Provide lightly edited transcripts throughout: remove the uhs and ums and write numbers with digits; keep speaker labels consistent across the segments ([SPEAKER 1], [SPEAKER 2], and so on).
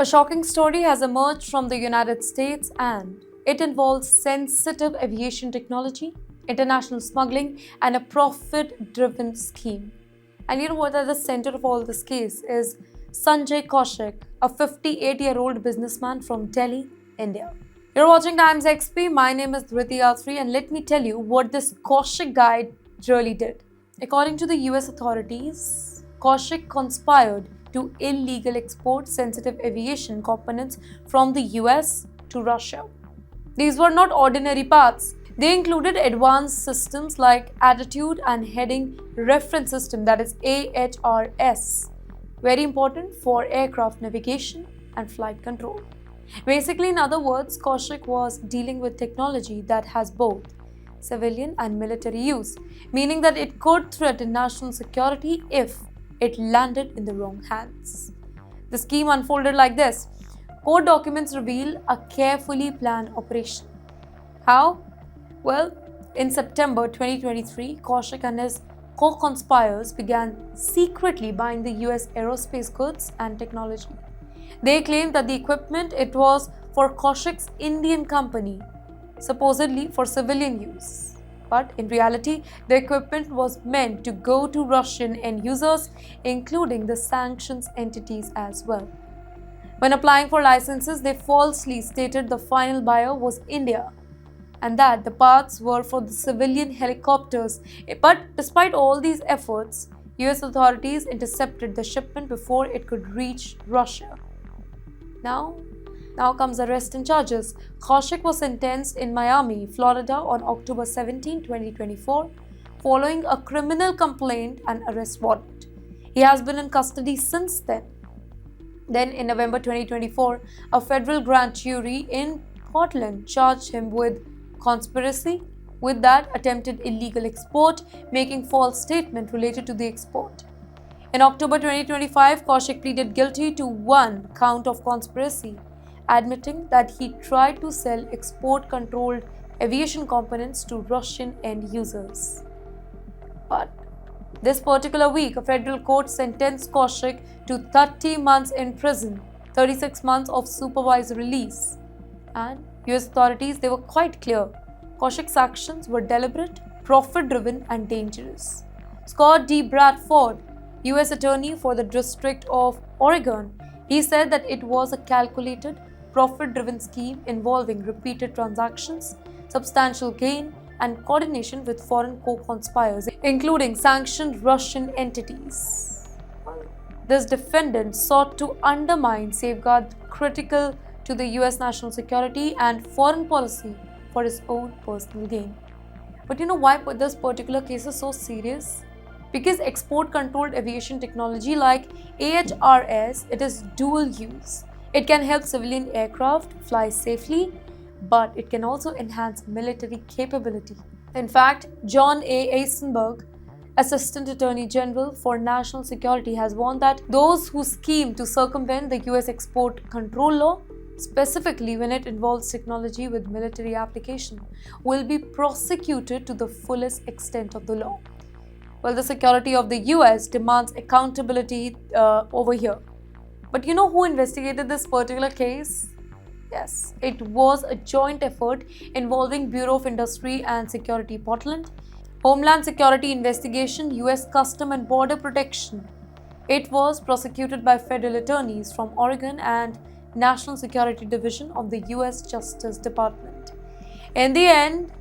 [SPEAKER 1] A shocking story has emerged from the United States and it involves sensitive aviation technology, international smuggling, and a profit driven scheme. And you know what at the center of all this case is Sanjay Kaushik, a 58-year-old businessman from Delhi, India. You're watching Times XP. My name is Dhriti Athri, and let me tell you what this Kaushik guy really did. According to the US authorities, Kaushik conspired to illegal export sensitive aviation components from the US to Russia. These were not ordinary parts. They included advanced systems like Attitude and Heading Reference System, that is AHRS, very important for aircraft navigation and flight control. Basically, in other words, Kaushik was dealing with technology that has both civilian and military use, meaning that it could threaten national security if it landed in the wrong hands. The scheme unfolded like this. Court documents reveal a carefully planned operation. How? Well, in September 2023, Kaushik and his co-conspirators began secretly buying the US aerospace goods and technology. They claimed that the equipment it was for Kaushik's Indian company, supposedly for civilian use. But in reality, the equipment was meant to go to Russian end users, including the sanctions entities as well. When applying for licenses, they falsely stated the final buyer was India and that the parts were for the civilian helicopters. But despite all these efforts, US authorities intercepted the shipment before it could reach Russia. Now comes arrest and charges. Kaushik was sentenced in Miami, Florida on October 17, 2024, following a criminal complaint and arrest warrant. He has been in custody since then. Then in November 2024, a federal grand jury in Portland charged him with conspiracy with that attempted illegal export, making false statement related to the export. In October 2025, Kaushik pleaded guilty to one count of conspiracy, admitting that he tried to sell export-controlled aviation components to Russian end users. But this particular week, a federal court sentenced Kaushik to 30 months in prison, 36 months of supervised release. And US authorities, they were quite clear. Kaushik's actions were deliberate, profit-driven, and dangerous. Scott D. Bradford, US Attorney for the District of Oregon, he said that it was a calculated, profit-driven scheme involving repeated transactions, substantial gain, and coordination with foreign co-conspirators, including sanctioned Russian entities. This defendant sought to undermine safeguards critical to the US national security and foreign policy for his own personal gain. But you know why this particular case is so serious? Because export-controlled aviation technology like AHRS, it is dual use. It can help civilian aircraft fly safely, but it can also enhance military capability. In fact, John A. Eisenberg, Assistant Attorney General for National Security, has warned that those who scheme to circumvent the US export control law, specifically when it involves technology with military application, will be prosecuted to the fullest extent of the law. Well, the security of the US demands accountability over here. But you know who investigated this particular case? Yes, it was a joint effort involving Bureau of Industry and Security Portland, Homeland Security Investigation, US Custom and Border Protection. It was prosecuted by federal attorneys from Oregon and National Security Division of the US Justice Department. In the end,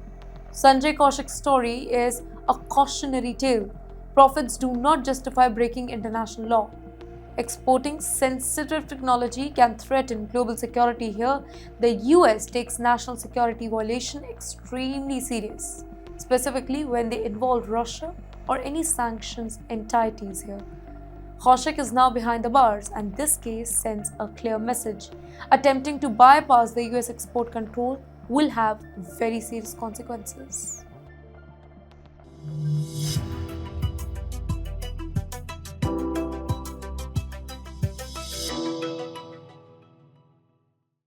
[SPEAKER 1] Sanjay Kaushik's story is a cautionary tale. Profits do not justify breaking international law. Exporting sensitive technology can threaten global security here. The US takes national security violation extremely serious, specifically when they involve Russia or any sanctions entities here. Kaushik is now behind the bars, and this case sends a clear message. Attempting to bypass the US export control will have very serious consequences.